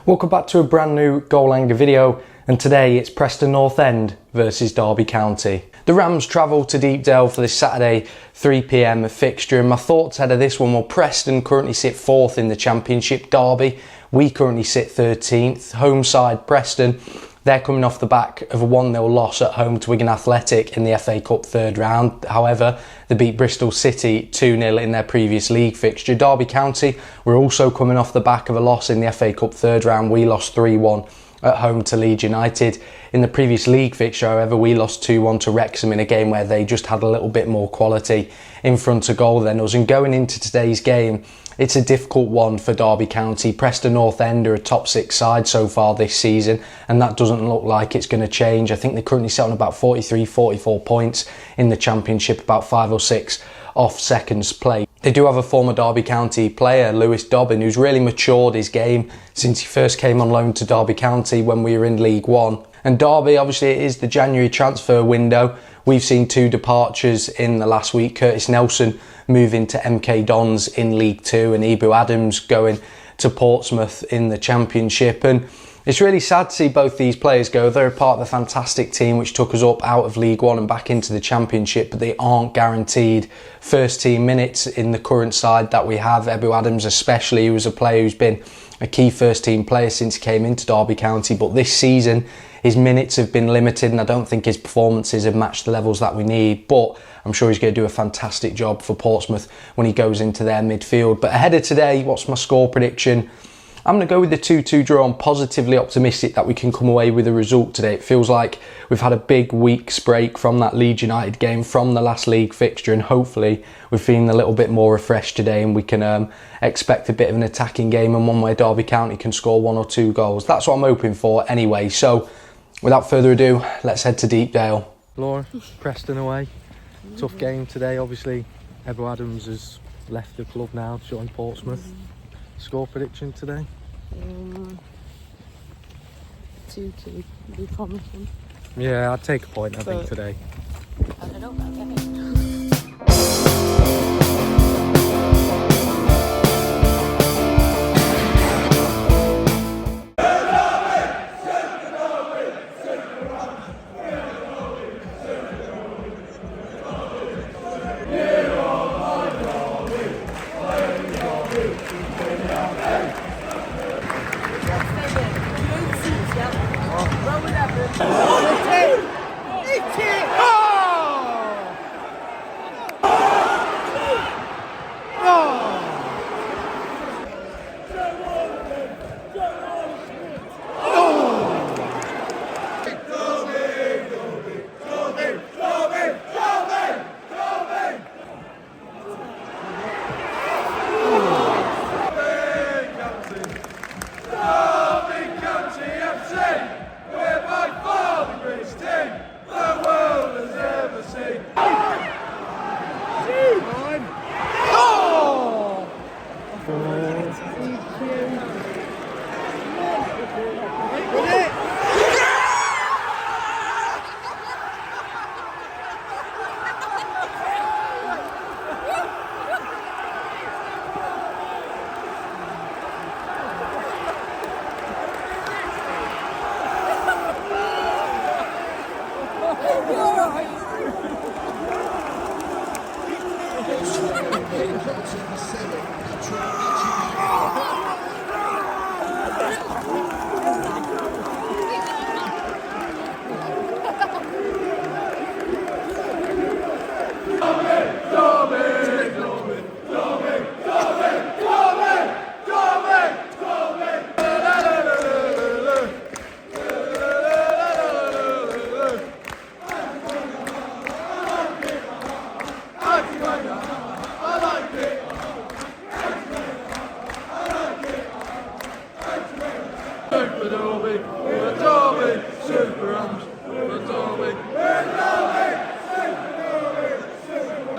Welcome back to a brand new Goal Hanger video, and today it's Preston North End versus Derby County. The Rams travel to Deepdale for this Saturday 3 p.m. fixture, and my thoughts ahead of this one: well, Preston currently sit 4th in the Championship. Derby, we currently sit 13th. Home side Preston, they're coming off the back of a 1-0 loss at home to Wigan Athletic in the FA Cup third round. However, they beat Bristol City 2-0 in their previous league fixture. Derby County were also coming off the back of a loss in the FA Cup third round. We lost 3-1 at home to Leeds United. In the previous league fixture, however, we lost 2-1 to Wrexham in a game where they just had a little bit more quality in front of goal than us. And going into today's game, it's a difficult one for Derby County. Preston North End are a top 6 side so far this season, and that doesn't look like it's going to change. I think they currently sit on about 43, 44 points in the Championship, about 5 or 6 off second's place. They do have a former Derby County player, Lewis Dobbin, who's really matured his game since he first came on loan to Derby County when we were in League One. And Derby, obviously, it is the January transfer window. We've seen 2 departures in the last week. Curtis Nelson moving to MK Dons in League 2 and Ibu Adams going to Portsmouth in the Championship. And it's really sad to see both these players go. They're a part of the fantastic team which took us up out of League One and back into the Championship, but they aren't guaranteed first team minutes in the current side that we have. Ibu Adams especially, who was a player who's been a key first team player since he came into Derby County, but this season his minutes have been limited and I don't think his performances have matched the levels that we need, but I'm sure he's going to do a fantastic job for Portsmouth when he goes into their midfield. But ahead of today, what's my score prediction? I'm going to go with the 2-2 draw. I'm positively optimistic that we can come away with a result today. It feels like we've had a big week's break from that Leeds United game, from the last league fixture, and hopefully we're feeling a little bit more refreshed today and we can expect a bit of an attacking game and one where Derby County can score 1 or 2 goals. That's what I'm hoping for anyway. So without further ado, let's head to Deepdale. Laura, Preston away. Tough game today, obviously. Ibu Adams has left the club now to join Portsmouth. Score prediction today? 2-2, be promising. Yeah, I'd take a point, I think, today. I don't know about that.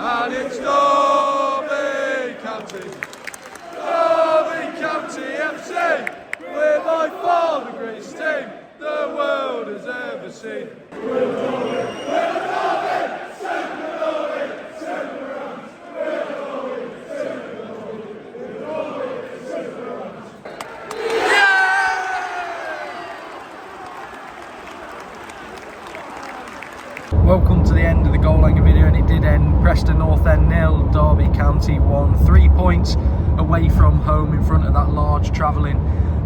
And it's Derby County, Derby County FC. We're by far the greatest team the world has ever seen. We're Derby, North End 0, Derby County 1. 3 points away from home in front of that large travelling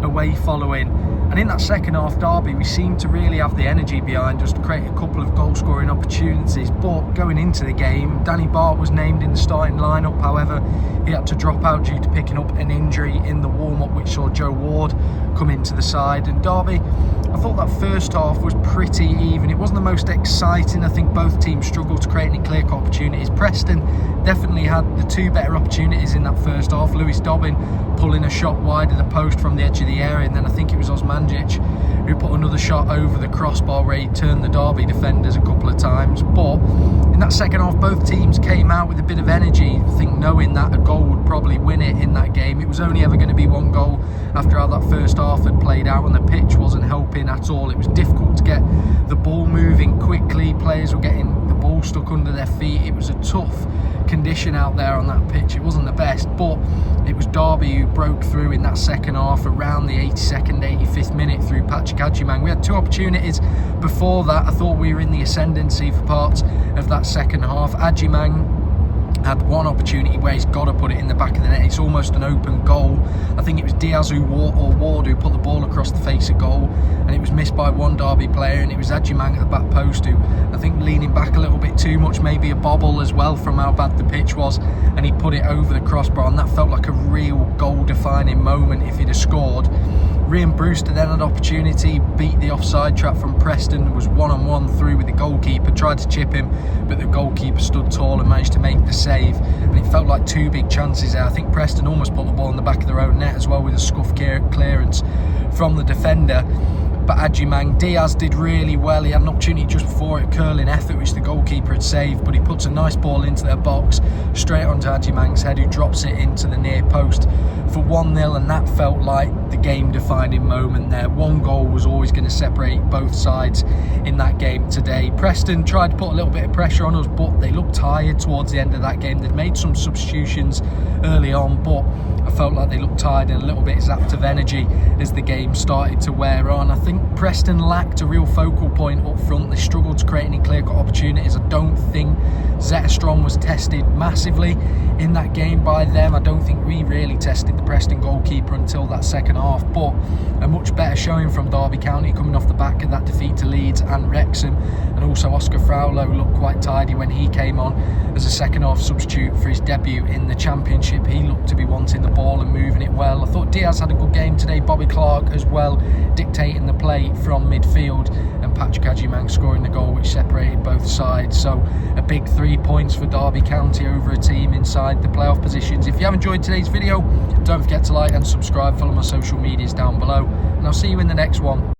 away following. And in that second half, Derby, we seemed to really have the energy behind us to create a couple of goal scoring opportunities. But going into the game, Danny Bart was named in the starting lineup. However, he had to drop out due to picking up an injury in the warm-up, which saw Joe Ward come into the side. And Derby, I thought that first half was pretty even. It wasn't the most exciting. I think both teams struggled to create any clear-cut opportunities. Preston definitely had the two better opportunities in that first half. Lewis Dobbin pulling a shot wide of the post from the edge of the area, and then I think it was Osmanjic who put another shot over the crossbar where he turned the Derby defenders a couple of times. But in that second half, both teams came out with a bit of energy, I think knowing that a goal would probably win it in that game. It was only ever going to be one goal after how that first half had played out, and the pitch wasn't helping at all. It was difficult to get the ball moving quickly. Players were getting the ball stuck under their feet. It was a tough condition out there on that pitch. It wasn't the best, but it was Derby who broke through in that second half around the 82nd, 85th minute through Patrick Adjumang. We had two opportunities before that. I thought we were in the ascendancy for parts of that second half. Adjumang had one opportunity where he's got to put it in the back of the net. It's almost an open goal. I think it was Diaz or Ward who put the ball across the face of goal, and it was missed by one Derby player, and it was Adjumang at the back post who, I think, leaning back a little bit too much, maybe a bobble as well from how bad the pitch was, and he put it over the crossbar, and that felt like a real goal-defining moment if he'd have scored. Ryan Brewster then had opportunity, beat the offside trap from Preston, was one-on-one through with the goalkeeper, tried to chip him, but the goalkeeper stood tall and managed to make the save, and it felt like two big chances there. I think Preston almost put the ball in the back of their own net as well with a scuff clearance from the defender. But Adjumang, Diaz did really well. He had an opportunity just before it, curling effort, which the goalkeeper had saved, but he puts a nice ball into their box, straight onto Adjumang's head, who drops it into the near post for 1-0, and that felt like the game-defining moment there. One goal was always going to separate both sides in that game today. Preston tried to put a little bit of pressure on us, but they looked tired towards the end of that game. They'd made some substitutions early on, but I felt like they looked tired and a little bit zapped of energy as the game started to wear on. I think Preston lacked a real focal point up front. They struggled to create any clear-cut opportunities. I don't think Zetterstrom was tested massively in that game by them. I don't think we really tested the Preston goalkeeper until that second half, but a much better showing from Derby County coming off the back of that defeat to Leeds and Wrexham. And also Oscar Fraulo looked quite tidy when he came on as a second half substitute for his debut in the Championship. He looked to be wanting the ball and moving it well. I thought Diaz had a good game today, Bobby Clark as well, dictating the play from midfield, and Patrick Adjumang scoring the goal which separated both sides. So a big 3 points for Derby County over a team inside the playoff positions. If you have enjoyed today's video, don't forget to like and subscribe, follow my social medias down below, and I'll see you in the next one.